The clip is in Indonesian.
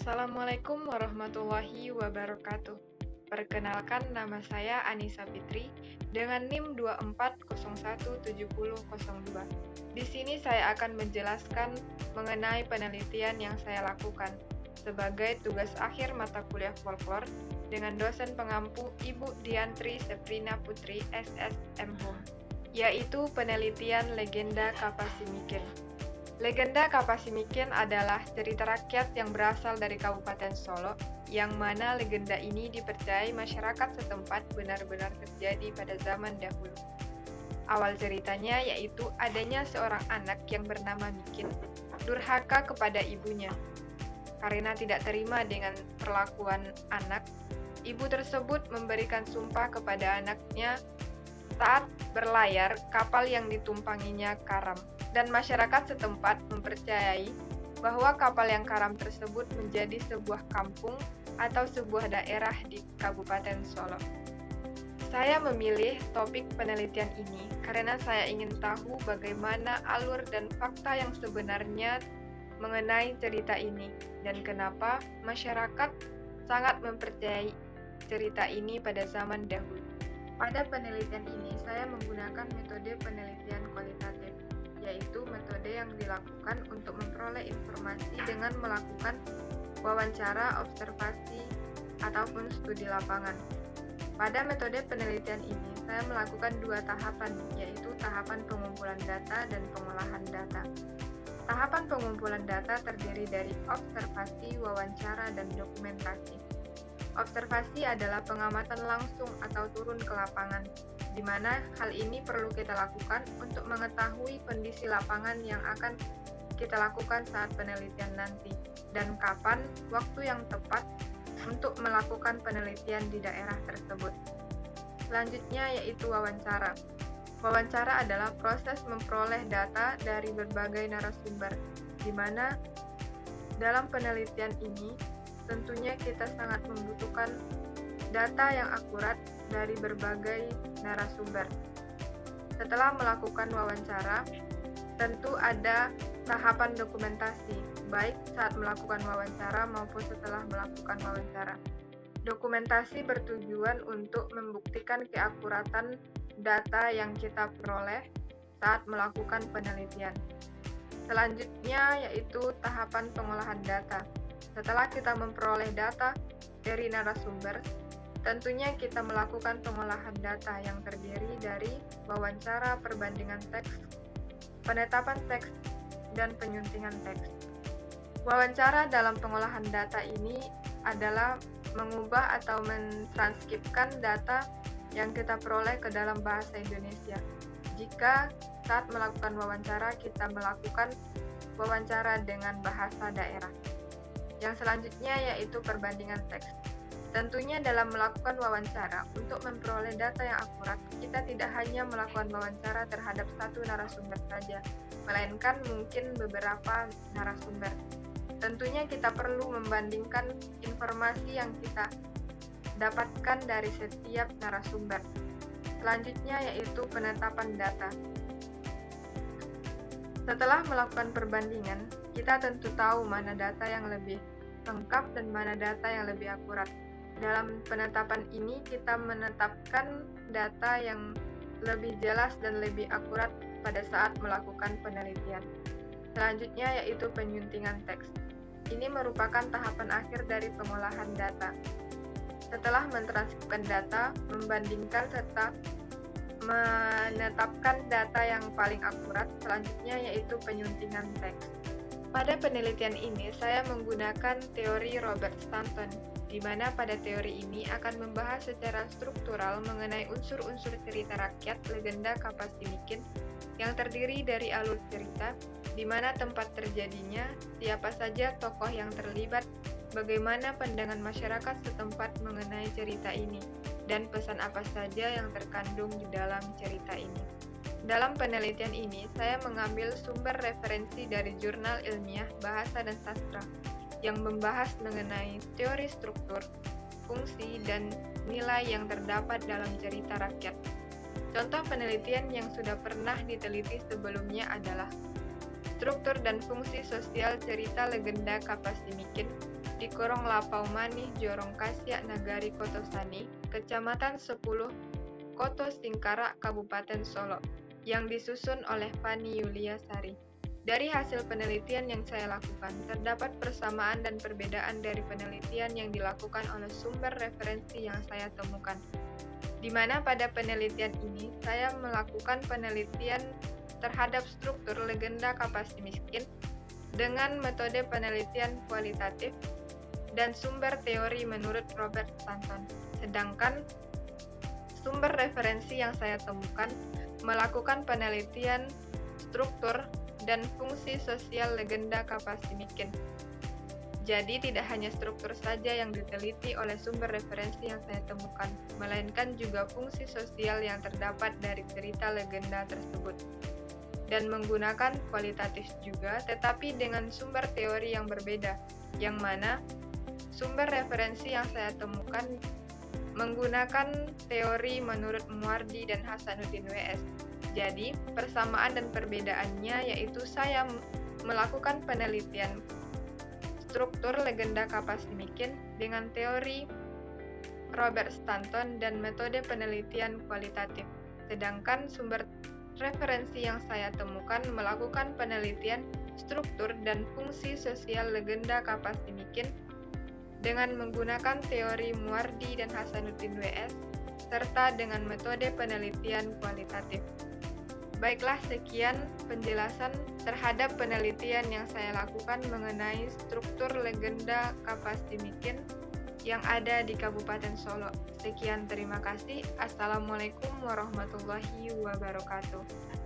Assalamualaikum warahmatullahi wabarakatuh. Perkenalkan, nama saya Anissa Fitri dengan NIM 24017002. Di sini saya akan menjelaskan mengenai penelitian yang saya lakukan sebagai tugas akhir mata kuliah folklore dengan dosen pengampu Ibu Diantri Seprina Putri SSM Hum, yaitu penelitian legenda Kapasimikin. Legenda Kapasimikin adalah cerita rakyat yang berasal dari Kabupaten Solo, yang mana legenda ini dipercayai masyarakat setempat benar-benar terjadi pada zaman dahulu. Awal ceritanya yaitu adanya seorang anak yang bernama Mikin, durhaka kepada ibunya. Karena tidak terima dengan perlakuan anak, ibu tersebut memberikan sumpah kepada anaknya saat berlayar kapal yang ditumpanginya karam, dan masyarakat setempat mempercayai bahwa kapal yang karam tersebut menjadi sebuah kampung atau sebuah daerah di Kabupaten Solo. Saya memilih topik penelitian ini karena saya ingin tahu bagaimana alur dan fakta yang sebenarnya mengenai cerita ini dan kenapa masyarakat sangat mempercayai cerita ini pada zaman dahulu. Pada penelitian ini, saya menggunakan metode penelitian kualitatif, yaitu metode yang dilakukan untuk memperoleh informasi dengan melakukan wawancara, observasi, ataupun studi lapangan. Pada metode penelitian ini, saya melakukan dua tahapan, yaitu tahapan pengumpulan data dan pengolahan data. Tahapan pengumpulan data terdiri dari observasi, wawancara, dan dokumentasi. Observasi adalah pengamatan langsung atau turun ke lapangan, di mana hal ini perlu kita lakukan untuk mengetahui kondisi lapangan yang akan kita lakukan saat penelitian nanti, dan kapan waktu yang tepat untuk melakukan penelitian di daerah tersebut. Selanjutnya yaitu wawancara. Wawancara adalah proses memperoleh data dari berbagai narasumber, di mana dalam penelitian ini tentunya kita sangat membutuhkan data yang akurat dari berbagai narasumber. Setelah melakukan wawancara, tentu ada tahapan dokumentasi, baik saat melakukan wawancara maupun setelah melakukan wawancara. Dokumentasi bertujuan untuk membuktikan keakuratan data yang kita peroleh saat melakukan penelitian. Selanjutnya yaitu tahapan pengolahan data. Setelah kita memperoleh data dari narasumber, tentunya kita melakukan pengolahan data yang terdiri dari wawancara, perbandingan teks, penetapan teks, dan penyuntingan teks. Wawancara dalam pengolahan data ini adalah mengubah atau mentranskripsikan data yang kita peroleh ke dalam bahasa Indonesia. Jika saat melakukan wawancara, kita melakukan wawancara dengan bahasa daerah. Yang selanjutnya yaitu perbandingan teks. Tentunya dalam melakukan wawancara, untuk memperoleh data yang akurat, kita tidak hanya melakukan wawancara terhadap satu narasumber saja, melainkan mungkin beberapa narasumber. Tentunya kita perlu membandingkan informasi yang kita dapatkan dari setiap narasumber. Selanjutnya yaitu penetapan data. Setelah melakukan perbandingan, kita tentu tahu mana data yang lebih lengkap dan mana data yang lebih akurat. Dalam penetapan ini, kita menetapkan data yang lebih jelas dan lebih akurat pada saat melakukan penelitian. Selanjutnya yaitu penyuntingan teks. Ini merupakan tahapan akhir dari pengolahan data. Setelah mentranskripsikan data, membandingkan serta menetapkan data yang paling akurat, selanjutnya yaitu penyuntingan teks. Pada penelitian ini, saya menggunakan teori Robert Stanton, di mana pada teori ini akan membahas secara struktural mengenai unsur-unsur cerita rakyat legenda Kapasimikin yang terdiri dari alur cerita, di mana tempat terjadinya, siapa saja tokoh yang terlibat, bagaimana pandangan masyarakat setempat mengenai cerita ini, dan pesan apa saja yang terkandung di dalam cerita ini. Dalam penelitian ini, saya mengambil sumber referensi dari jurnal ilmiah bahasa dan sastra yang membahas mengenai teori struktur, fungsi, dan nilai yang terdapat dalam cerita rakyat. Contoh penelitian yang sudah pernah diteliti sebelumnya adalah struktur dan fungsi sosial cerita legenda Kapasimikin di Korong Lapau Manih Jorong Kasya Nagari Kotosani, Kecamatan 10, Koto Singkarak, Kabupaten Solo, yang disusun oleh Fani Yulia Sari. Dari hasil penelitian yang saya lakukan, terdapat persamaan dan perbedaan dari penelitian yang dilakukan oleh sumber referensi yang saya temukan. Di mana pada penelitian ini, saya melakukan penelitian terhadap struktur legenda Kapasi Miskin dengan metode penelitian kualitatif dan sumber teori menurut Robert Stanton. Sedangkan sumber referensi yang saya temukan melakukan penelitian struktur dan fungsi sosial legenda Kapasi Miskin. Jadi tidak hanya struktur saja yang diteliti oleh sumber referensi yang saya temukan, melainkan juga fungsi sosial yang terdapat dari cerita legenda tersebut. Dan menggunakan kualitatif juga, tetapi dengan sumber teori yang berbeda, yang mana sumber referensi yang saya temukan menggunakan teori menurut Muardi dan Hasanuddin W.S. Jadi, persamaan dan perbedaannya yaitu saya melakukan penelitian struktur legenda Kapasi Miskin dengan teori Robert Stanton dan metode penelitian kualitatif. Sedangkan sumber referensi yang saya temukan melakukan penelitian struktur dan fungsi sosial legenda Kapasi Miskin dengan menggunakan teori Muardi dan Hasanuddin W.S. serta dengan metode penelitian kualitatif. Baiklah, sekian penjelasan terhadap penelitian yang saya lakukan mengenai struktur legenda Kapasi Miskin yang ada di Kabupaten Solo. Sekian, terima kasih. Assalamualaikum warahmatullahi wabarakatuh.